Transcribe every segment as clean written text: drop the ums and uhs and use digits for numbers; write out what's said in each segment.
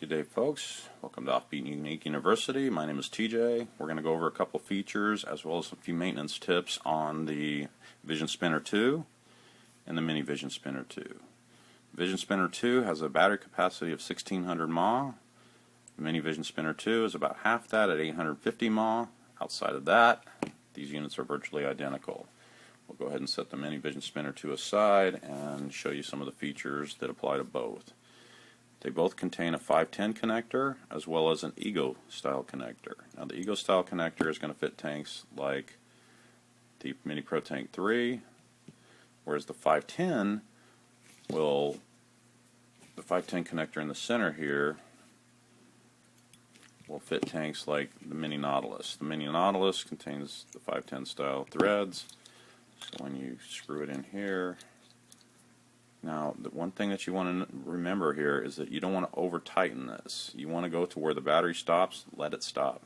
Good day, folks. Welcome to Offbeat and Unique University. My name is TJ. We're going to go over a couple features as well as a few maintenance tips on the Vision Spinner 2 and the Mini Vision Spinner 2. Vision Spinner 2 has a battery capacity of 1600 mAh. The Mini Vision Spinner 2 is about half that at 850 mAh. Outside of that, these units are virtually identical. We'll go ahead and set the Mini Vision Spinner 2 aside and show you some of the features that apply to both. They both contain a 510 connector as well as an Ego style connector. Now the Ego style connector is going to fit tanks like the Mini Pro Tank 3, whereas the 510 connector in the center here will fit tanks like the Mini Nautilus. The Mini Nautilus contains the 510 style threads, so when you screw it in here. Now, the one thing that you want to remember here is that you don't want to over tighten this. You want to go to where the battery stops, let it stop.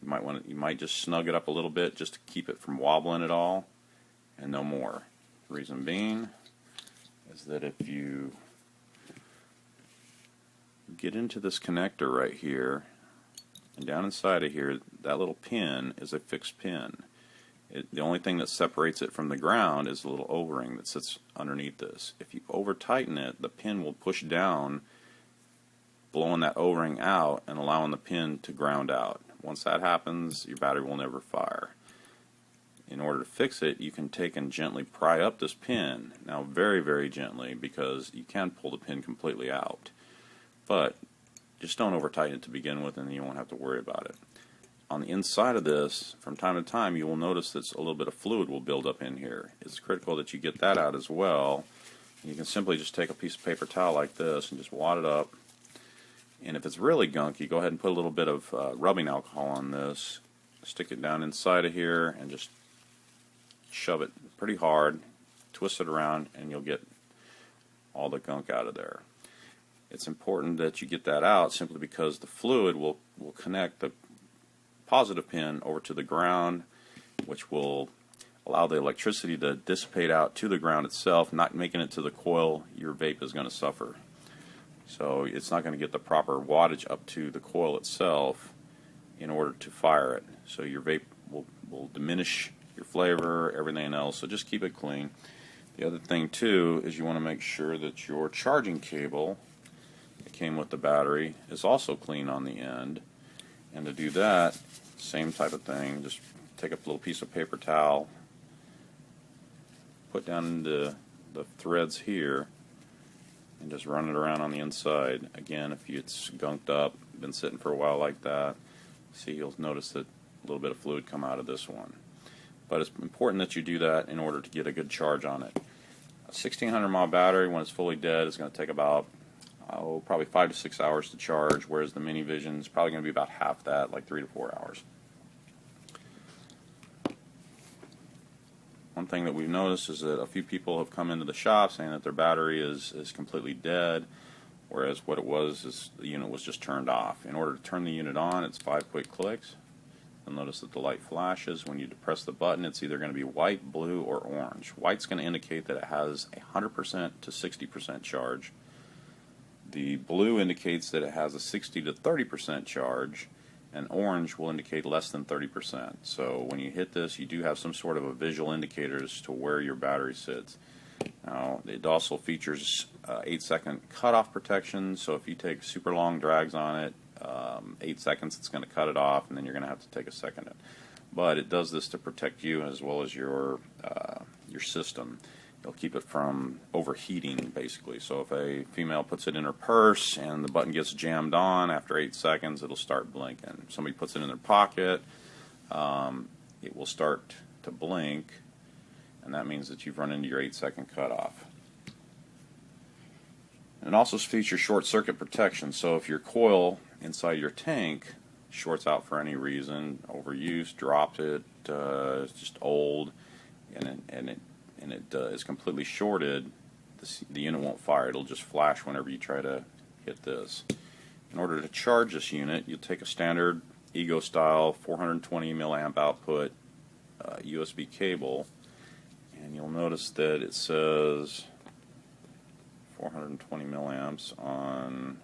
You might just snug it up a little bit just to keep it from wobbling at all, and no more. The reason being is that if you get into this connector right here, and down inside of here, that little pin is a fixed pin. The only thing that separates it from the ground is the little O-ring that sits underneath this. If you over tighten it, the pin will push down, blowing that O-ring out and allowing the pin to ground out. Once that happens, your battery will never fire. In order to fix it, you can take and gently pry up this pin. Now very, very gently, because you can pull the pin completely out. But just don't over tighten it to begin with, and you won't have to worry about it. On the inside of this, from time to time, you will notice that a little bit of fluid will build up in here. It's critical that you get that out as well. You can simply just take a piece of paper towel like this and just wad it up. And if it's really gunky, go ahead and put a little bit of rubbing alcohol on this. Stick it down inside of here and just shove it pretty hard, twist it around, and you'll get all the gunk out of there. It's important that you get that out simply because the fluid will connect the positive pin over to the ground, which will allow the electricity to dissipate out to the ground itself, not making it to the coil. Your vape is going to suffer. So it's not going to get the proper wattage up to the coil itself in order to fire it. So your vape will diminish your flavor, everything else, so just keep it clean. The other thing too is you want to make sure that your charging cable that came with the battery is also clean on the end. And to do that, same type of thing, just take a little piece of paper towel, put down into the threads here, and just run it around on the inside. Again, if it's gunked up, been sitting for a while like that, see, you'll notice that a little bit of fluid come out of this one. But it's important that you do that in order to get a good charge on it. A 1600 mAh battery, when it's fully dead, is going to take about probably 5 to 6 hours to charge, whereas the Mini Vision is probably going to be about half that, like 3 to 4 hours. One thing that we've noticed is that a few people have come into the shop saying that their battery is completely dead, whereas what it was is the unit was just turned off. In order to turn the unit on, it's 5 quick clicks. You'll notice that the light flashes. When you depress the button, it's either going to be white, blue, or orange. White's going to indicate that it has a 100% to 60% charge. The blue indicates that it has a 60 to 30% charge, and orange will indicate less than 30%. So when you hit this, you do have some sort of a visual indicator as to where your battery sits. Now, it also features 8-second cutoff protection, so if you take super long drags on it, 8 seconds, it's going to cut it off, and then you're going to have to take a second. But it does this to protect you as well as your system. It'll keep it from overheating, basically. So if a female puts it in her purse and the button gets jammed on, after 8 seconds it'll start blinking. If somebody puts it in their pocket, it will start to blink, and that means that you've run into your 8-second cutoff. And it also features short circuit protection, so if your coil inside your tank shorts out for any reason, overuse, dropped it, it's just old, and it is completely shorted, the unit won't fire. It'll just flash whenever you try to hit this. In order to charge this unit, you'll take a standard Ego style 420 milliamp output USB cable, and you'll notice that it says 420 milliamps on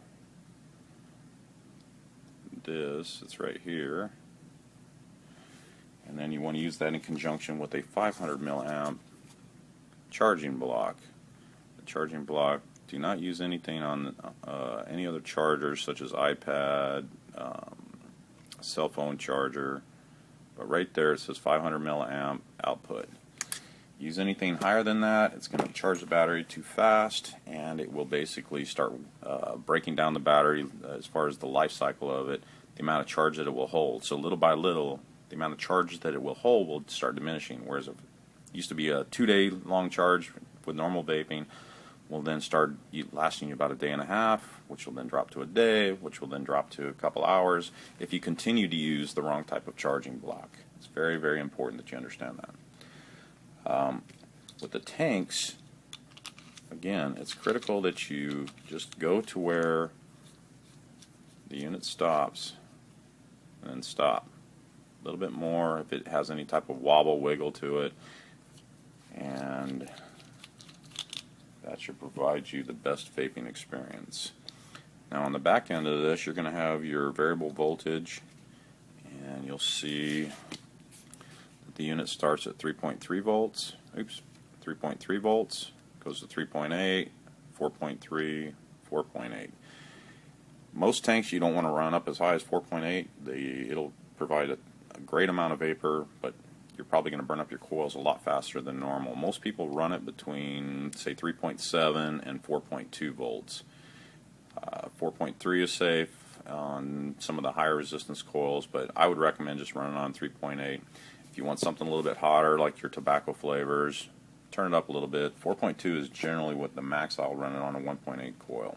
this. It's right here. And then you want to use that in conjunction with a 500 milliamp charging block. The charging block, do not use anything on any other chargers such as iPad, cell phone charger, but right there it says 500 milliamp output. Use anything higher than that, it's going to charge the battery too fast, and it will basically start breaking down the battery as far as the life cycle of it, the amount of charge that it will hold. So little by little, the amount of charge that it will hold will start diminishing, whereas if it used to be a 2-day long charge with normal vaping, will then start lasting you about a day and a half, which will then drop to a day, which will then drop to a couple hours if you continue to use the wrong type of charging block. It's very, very important that you understand that. With the tanks, again, it's critical that you just go to where the unit stops and then stop. A little bit more if it has any type of wobble, wiggle to it, and that should provide you the best vaping experience. Now on the back end of this, you're going to have your variable voltage, and you'll see that the unit starts at 3.3 volts. Oops, 3.3 volts, goes to 3.8, 4.3, 4.8. Most tanks you don't want to run up as high as 4.8. It'll provide a great amount of vapor, but you're probably going to burn up your coils a lot faster than normal. Most people run it between, say, 3.7 and 4.2 volts. 4.3 is safe on some of the higher resistance coils, but I would recommend just running on 3.8. If you want something a little bit hotter, like your tobacco flavors, turn it up a little bit. 4.2 is generally what the max I'll run it on a 1.8 coil.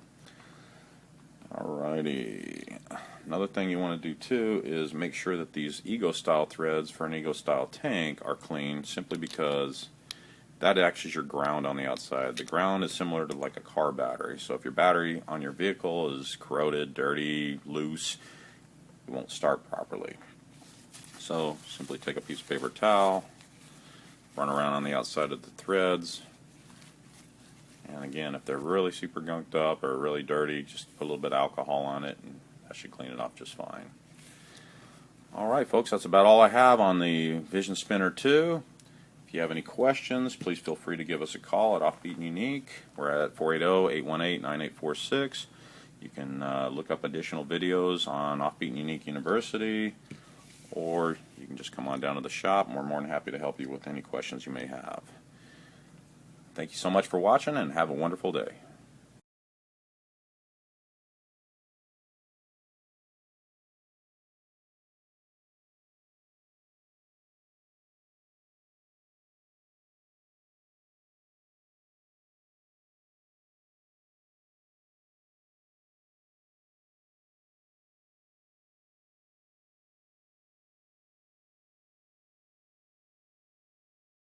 Alrighty. Another thing you want to do too is make sure that these Ego style threads for an Ego style tank are clean, simply because that acts as your ground on the outside. The ground is similar to like a car battery, so if your battery on your vehicle is corroded, dirty, loose, it won't start properly. So simply take a piece of paper towel, run around on the outside of the threads, and again, if they're really super gunked up or really dirty, just put a little bit of alcohol on it and that should clean it off just fine. Alright folks, that's about all I have on the Vision Spinner 2. If you have any questions, please feel free to give us a call at Offbeat and Unique. We're at 480-818-9846. You can look up additional videos on Offbeat and Unique University, or you can just come on down to the shop and we're more than happy to help you with any questions you may have. Thank you so much for watching and have a wonderful day.